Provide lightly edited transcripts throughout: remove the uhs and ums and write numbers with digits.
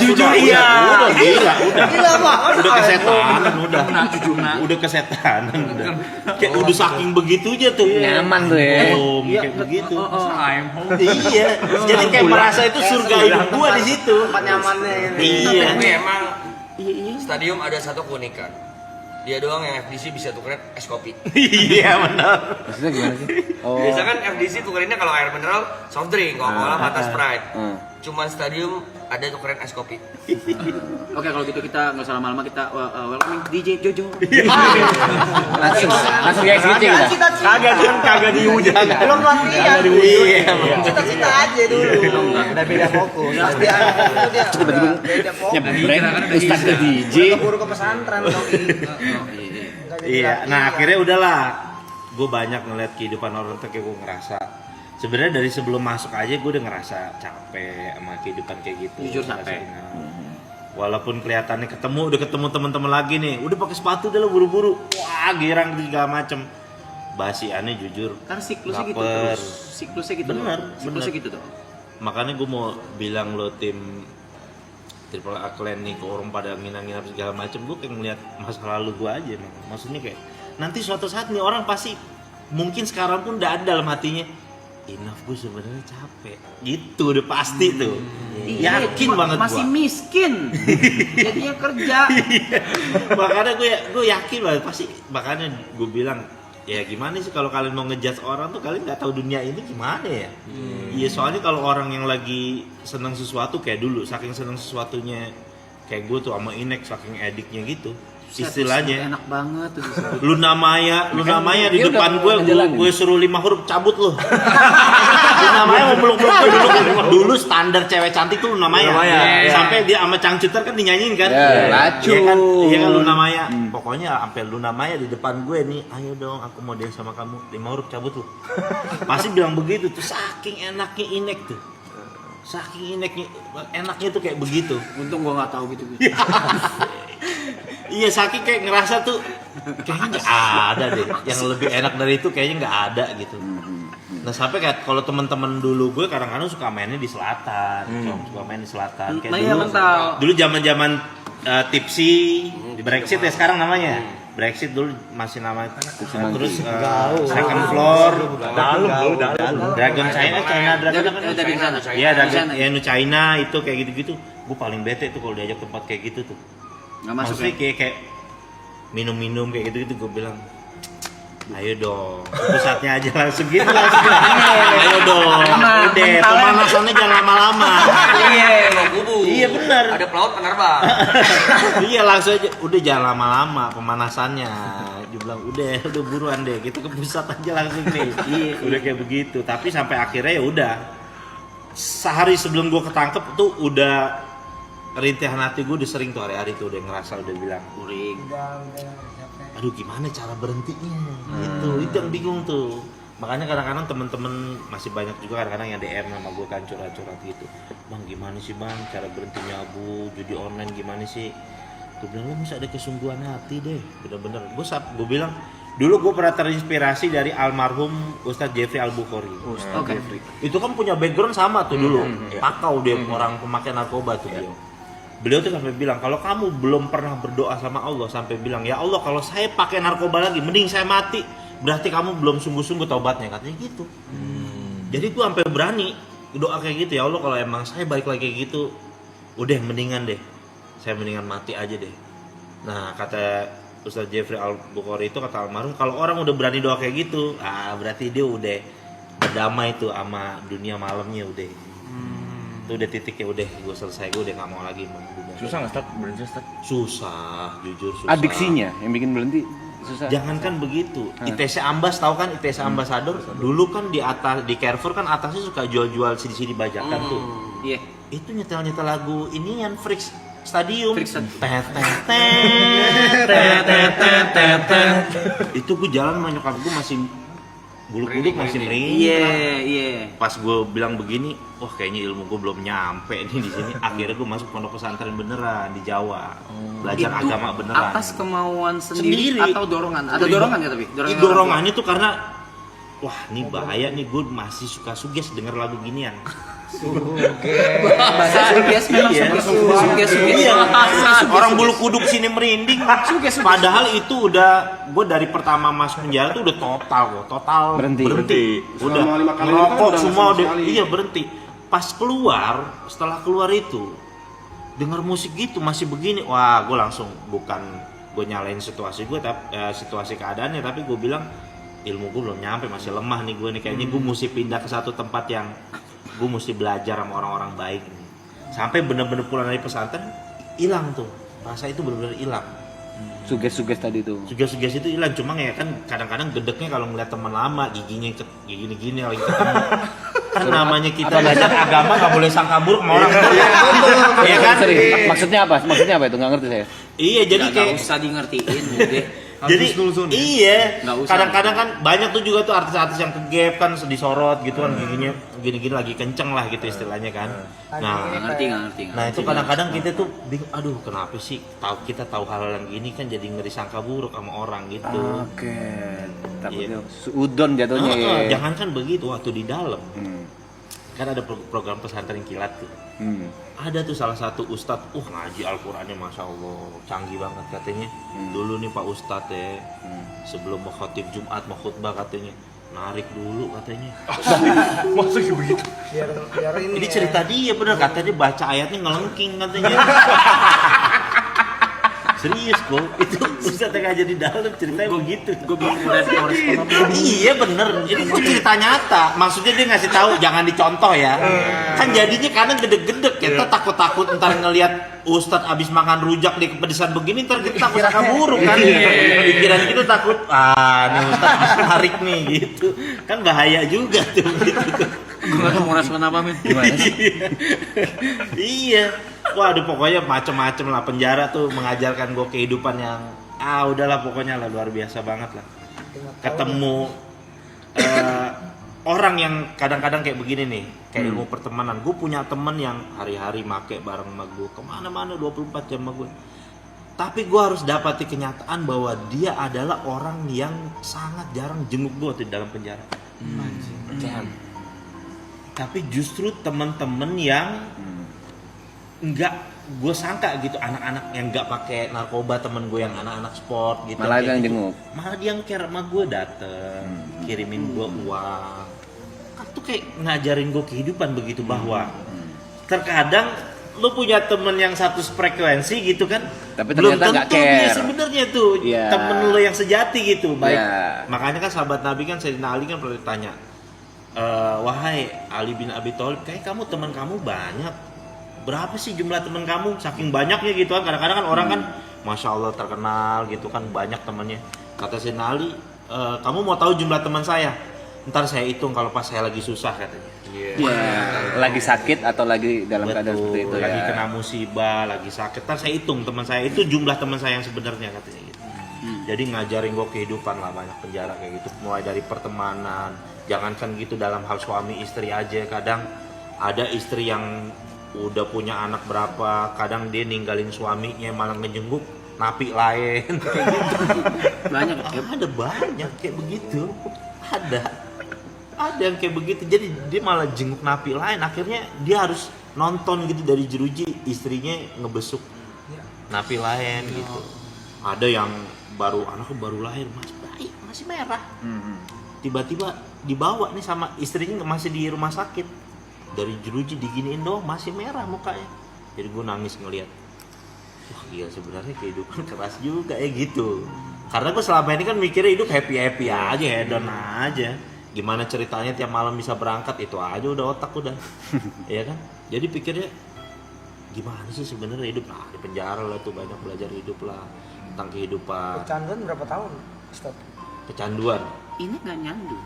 jujur iya. Udah gila, udah. Gila banget. Udah kesetanan, udah. Jujurna. Udah kesetanan, udah. Kayak udah saking begitunya tuh. Nyaman tuh ya. Kayak begitu. I'm home. Iya. Jadi kayak merasa itu surga hidup gua di situ. Tempat nyamannya ini. Iya. Tapi emang stadium ada satu keunikan. Dia doang yang FDC bisa tukerin es kopi. Iya benar. Maksudnya gimana sih? Biasa kan FDC tukerinnya kalau air mineral soft drink, Coca-Cola, Fanta, Sprite. Hmm. Cuman stadium ada tukerin es kopi. Oke, kalau gitu kita nggak usah lama-lama, kita welcoming DJ Jojo. Langsung ya switching lah. Kagak diwujud. Belum latihan. Iya. Cita-cita aja dulu. Udah beda fokus. Dia Tiba-tiba beda fokus. nyebreng Ustaz ke DJ. Keburu ke pesantren doi. Iya. Nah akhirnya udahlah. Gue banyak ngeliat kehidupan orang tuh kayak gue ngerasa. Sebenarnya dari sebelum masuk aja gue udah ngerasa capek sama kehidupan kayak gitu. Jujur capek. Walaupun kelihatannya udah ketemu teman-teman lagi nih, udah pakai sepatu udah lo buru-buru, wah girang segala macem. Basiannya jujur. Karena siklusnya gitu Laper. terus. Siklusnya gitu. Bener, Siklusnya bener. gitu tuh. Makanya gue mau bilang lo tim Triple A Clan nih ke orang pada nginang-nginap segala macem, gue kayak ngeliat masa lalu gue aja, maksudnya kayak nanti suatu saat nih orang pasti mungkin sekarang pun udah ada dalam hatinya. Enough, gue sebenarnya capek. Gitu udah pasti tuh. Yakin banget gue. Masih miskin. Jadinya kerja. Makanya gue yakin banget pasti. Makanya gue bilang ya gimana sih kalau kalian mau ngejudge orang tuh kalian nggak tahu dunia ini gimana ya. Iya soalnya kalau orang yang lagi seneng sesuatu kayak dulu saking seneng sesuatunya kayak gue tuh sama Inek saking ediknya gitu. Istilahnya enak banget tuh. Luna Maya di dia depan udah ngejalanin. gue suruh 5 huruf cabut lu. Luna Maya mau peluk-peluk gue dulu standar cewek cantik tuh Luna Maya. Sampai dia sama Cangcuter kan dinyanyiin kan. Lacu. Iya kan Luna Maya. Pokoknya sampai Luna Maya di depan gue nih, ayo dong aku mau dance sama kamu. 5 huruf cabut lu. Pasti bilang begitu tuh saking enaknya Inek tuh. Saking enaknya tuh kayak begitu. Untung gua nggak tahu gitu. Iya saking kayak ngerasa tuh kayaknya nggak ada deh yang lebih enak dari itu kayaknya nggak ada gitu. Nah sampai kayak kalau teman-teman dulu gue kadang-kadang suka mainnya di selatan, suka main di selatan. Kayak Iya mental. dulu zaman-zaman tipsy Brexit ya sekarang namanya. Brexit dulu masih namanya terus second floor Dalam. Dragon China Dragon kan Dari sana. iya Dragon China, ya China itu kayak gitu-gitu gue paling bete tuh kalau diajak tempat kayak gitu tuh. Nggak masuk Maksudnya ya? kayak minum-minum kayak gitu-gitu gue bilang ayo dong pusatnya aja langsung gitu ayo dong udah pemanasannya jangan lama-lama iya benar Ada pelaut penerbang. iya langsung aja udah jangan lama-lama pemanasannya dia bilang udah buruan deh kita ke pusat aja langsung nih iya udah kayak begitu tapi sampai akhirnya ya udah sehari sebelum gue ketangkep tuh udah rintihan hati gue udah sering tuh hari-hari tuh udah ngerasa udah bilang Kuring. aduh gimana cara berhentinya itu yang bingung tuh makanya kadang-kadang temen-temen masih banyak juga kadang-kadang yang DM sama gue kan curhat-curhat gitu bang gimana sih bang cara berhenti nyabu judi online gimana sih gue bilang lu mesti ada kesungguhan hati deh bener-bener gue bilang dulu gue pernah terinspirasi dari almarhum Ustadz Jeffrey Al-Bukhari. Oke. Itu kan punya background sama tuh dulu pakau dia orang pemakai narkoba tuh beliau tuh sampai bilang kalau kamu belum pernah berdoa sama Allah sampai bilang ya Allah kalau saya pakai narkoba lagi mending saya mati berarti kamu belum sungguh-sungguh taubatnya katanya gitu. Jadi gue sampai berani doa kayak gitu ya Allah kalau emang saya balik lagi kayak gitu udah mendingan deh saya mendingan mati aja deh. Nah kata Ustadz Jeffrey Al-Bukhari itu kata almarhum kalau orang udah berani doa kayak gitu berarti dia udah berdamai tuh sama dunia malamnya udah. Itu udah titiknya udah gue selesai gue udah nggak mau lagi dunia. Susah nggak Stat? Berhenti Stat? Susah jujur susah. Adiksinya yang bikin berhenti susah. Jangankan begitu ITC Ambas tahu kan ITC Ambassador dulu kan di atas di Carrefour kan atasnya suka jual-jual CD bajakan tuh Iya. itu nyetel lagu ini yang Freaks Stadium itu gue jalan sama nyokap gue masih bulu-bulu masih merinding. Iya. Pas gue bilang begini, wah kayaknya ilmu gue belum nyampe nih di sini. Akhirnya gue masuk pondok pesantren beneran di Jawa, belajar Itu agama beneran. atas kemauan sendiri atau dorongan? Ada dorongan ya tapi? Dorongannya tuh karena, wah ini bahaya nih gue masih suka suges denger lagu ginian. Bahasa Suges memang Iya. Suges. Iya, orang Bulu Kuduk sini merinding. Padahal itu udah, gue dari pertama masuk penjara tuh udah total Berhenti. Udah Selama 5 kali ngerokok kan udah semua sama udah, sekali. iya berhenti. Pas setelah keluar itu denger musik gitu masih begini, wah gue langsung bukan gue nyalain situasi gue, tapi situasi keadaannya, tapi gue bilang ilmu gue belum nyampe, masih lemah nih gue nih, kayaknya gue mesti pindah ke satu tempat yang gue mesti belajar sama orang-orang baik nih. Sampai bener-bener pulang dari pesantren hilang tuh rasa itu, bener-bener hilang. Suges tadi tuh. Suges itu hilang, cuma ya kan kadang-kadang gedeknya kalau ngeliat teman lama giginya gini-gini lagi ketemu. Kan namanya kita belajar agama nggak boleh sangka buruk sama orang. Iya kan? Serius. Maksudnya apa itu? Nggak ngerti saya. Iya, jadi Nggak kayak usah di ngertiin udah. jadi iya, Nggak usah. kadang-kadang kan banyak tuh juga tuh artis-artis yang kegap kan disorot gitu kan, giginya gini-gini lagi kenceng lah gitu istilahnya kan. Nah, Nggak ngerti. nah itu kadang-kadang kita tuh bingung, aduh kenapa sih kita tahu hal yang gini kan jadi ngeri sangka buruk sama orang gitu. Oke. Iya. Takutnya udon jatuhnya ya. Jangan kan begitu waktu di dalam. Hmm. Kan ada program pesantren kilat tuh. Hmm. Ada tuh salah satu ustadz, ngaji Al-Qurannya Masya Allah, canggih banget katanya. Dulu nih Pak Ustadz ya, sebelum mau khotib Jumat, mau khutbah katanya, narik dulu katanya. Maksudnya begitu. Biar ini. Ini cerita dia bener, katanya baca ayatnya ngelengking katanya. Serius kok, itu Ustadz yang ngajar di dalam ceritanya begitu. Gue bingung respon. Iya bener, ini tuh cerita nyata. Maksudnya dia ngasih tahu jangan dicontoh ya. Kan jadinya kadang gede-gede, kita takut-takut ntar ngelihat Ustadz abis makan rujak di kepedesan begini, ntar kita takut sangka buruk kan. Pikiran kita takut, nih Ustadz abis tarik nih gitu. Kan bahaya juga tuh gitu. Gue nggak tahu mau respon apa men. Gimana sih? Iya. Waduh pokoknya macem-macem lah, penjara tuh mengajarkan gue kehidupan yang udahlah pokoknya lah luar biasa banget lah. Ketemu orang yang kadang-kadang kayak begini nih, kayak ilmu pertemanan. Gue punya temen yang hari-hari make bareng sama gue, kemana-mana 24 jam sama gue. Tapi gue harus dapati kenyataan bahwa dia adalah orang yang sangat jarang jenguk gue di dalam penjara. Tapi justru temen-temen yang enggak gue sangka gitu, anak-anak yang enggak pakai narkoba, temen gue yang anak-anak sport gitu, Malah kayak yang gitu. jenguk. Malah dia yang care sama gue, dateng kirimin gue uang. Kan tuh kayak ngajarin gue kehidupan begitu, bahwa terkadang lu punya temen yang satu frekuensi gitu kan, Tapi belum ternyata nggak tentu dia care. sebenarnya tuh Iya. temen lu yang sejati gitu. Baik, Iya. makanya kan sahabat Nabi kan, Sayyidina Ali kan pernah ditanya, wahai Ali bin Abi Thalib, kayak kamu teman kamu banyak, berapa sih jumlah teman kamu? Saking banyaknya gitu kan, kadang-kadang kan orang kan Masya Allah terkenal gitu kan, banyak temannya. Kata Sayyidina Ali, kamu mau tahu jumlah teman saya? Ntar saya hitung kalau pas saya lagi susah katanya. Iya. Lagi sakit atau lagi dalam keadaan Betul, seperti itu lagi ya. kena musibah, lagi sakit, ntar saya hitung teman saya, itu jumlah teman saya yang sebenarnya katanya gitu. Jadi ngajarin gue kehidupan lah, banyak penjara kayak gitu, mulai dari pertemanan, jangankan gitu dalam hal suami istri aja, kadang ada istri yang udah punya anak berapa, kadang dia ninggalin suaminya malah ngejenguk napi lain. Banyak ya. Ada banyak kayak begitu, ada yang kayak begitu, jadi dia malah jenguk napi lain, akhirnya dia harus nonton gitu dari jeruji istrinya ngebesuk napi lain gitu. Ada yang anaknya baru lahir, masih merah, tiba-tiba dibawa nih sama istrinya, masih di rumah sakit, dari jeruji diginiin doang masih merah mukanya. Jadi gue nangis ngeliat, wah iya sebenarnya kehidupan keras juga ya gitu. Karena gue selama ini kan mikirnya hidup happy aja, hedon aja. Gimana ceritanya tiap malam bisa berangkat, itu aja udah otak udah. Iya kan? Jadi pikirnya gimana sih sebenarnya hidup? Nah, di penjara lah tuh banyak belajar hidup lah, tentang kehidupan. Kecanduan berapa tahun, Ustaz? Kecanduan. Ini nggak nyandu.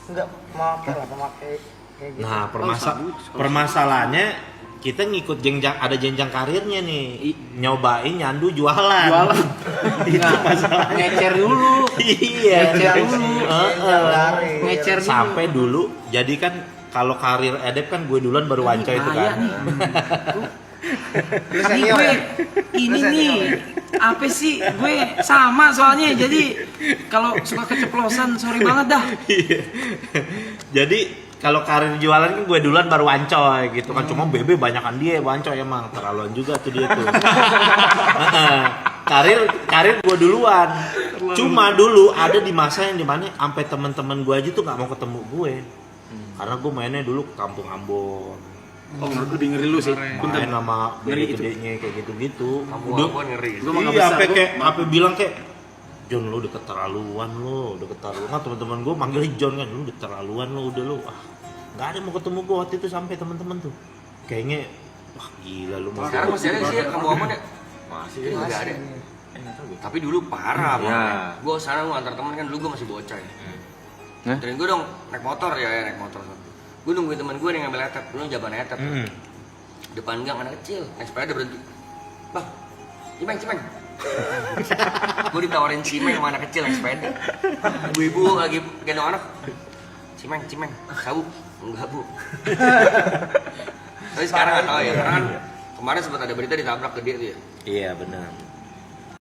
Enggak memakai kayak gitu. Nah, sabut. permasalahannya kita ngikut ada jenjang karirnya nih. Nyobain nyandu jualan. Itu masalahnya. Ngecer dulu. Iya. Ngecer dulu. Ngecer dulu. Sampai dulu, jadi kan kalau karir edep kan gue duluan baru wanco itu Bahaya kan. nih. Lu Ini senior gue, ya? ini Lu nih, senior. apa sih? Gue sama soalnya, jadi kalau suka keceplosan, sorry banget dah. Iya. Jadi kalau karir jualan kan gue duluan baru Wancoy gitu kan. Cuma Bebe banyakan dia Wancoy emang terlaluan juga tuh dia tuh. karir gue duluan. Cuma dulu ada di masa yang dimana sampai teman-teman gue aja tuh nggak mau ketemu gue. Karena gue mainnya dulu ke Kampung Ambon. Oh, lebih ngeri lu sih. Main sama Ngeri Bebe itu. gedenya kayak gitu-gitu. Kamu Udah, apa ngeri. Gua mah nggak iya, besar, sampai gua- kayak apa bilang kayak John lu udah keterlaluan lu, udah keterlaluan. Kan teman-teman gue manggilnya John kan, lu udah keterlaluan lu, udah lu. Ah, nggak ada yang mau ketemu gue waktu itu sampai teman-teman tuh. Kayaknya wah gila lu mau. Sekarang masih ada sih kamu apa deh? Masih nggak ada. Tapi dulu parah Ya. banget. Gue sana gue antar temen kan dulu gue masih bocah ya. Hah? Dan gue dong naik motor ya naik motor. Gue nungguin temen gue yang ngambil etet, dulu jaban etet. Depan gang anak kecil, naik sepeda berhenti. Bang, cimeng. Gue ditawarin cimeng sama anak kecil naik sepeda. Ibu-ibu lagi gendong anak. Cimeng, sabu. Enggak bu. Tapi sekarang nggak tahu ya, karena kan kemarin sempat ada berita ditabrak gede tuh ya. Iya benar.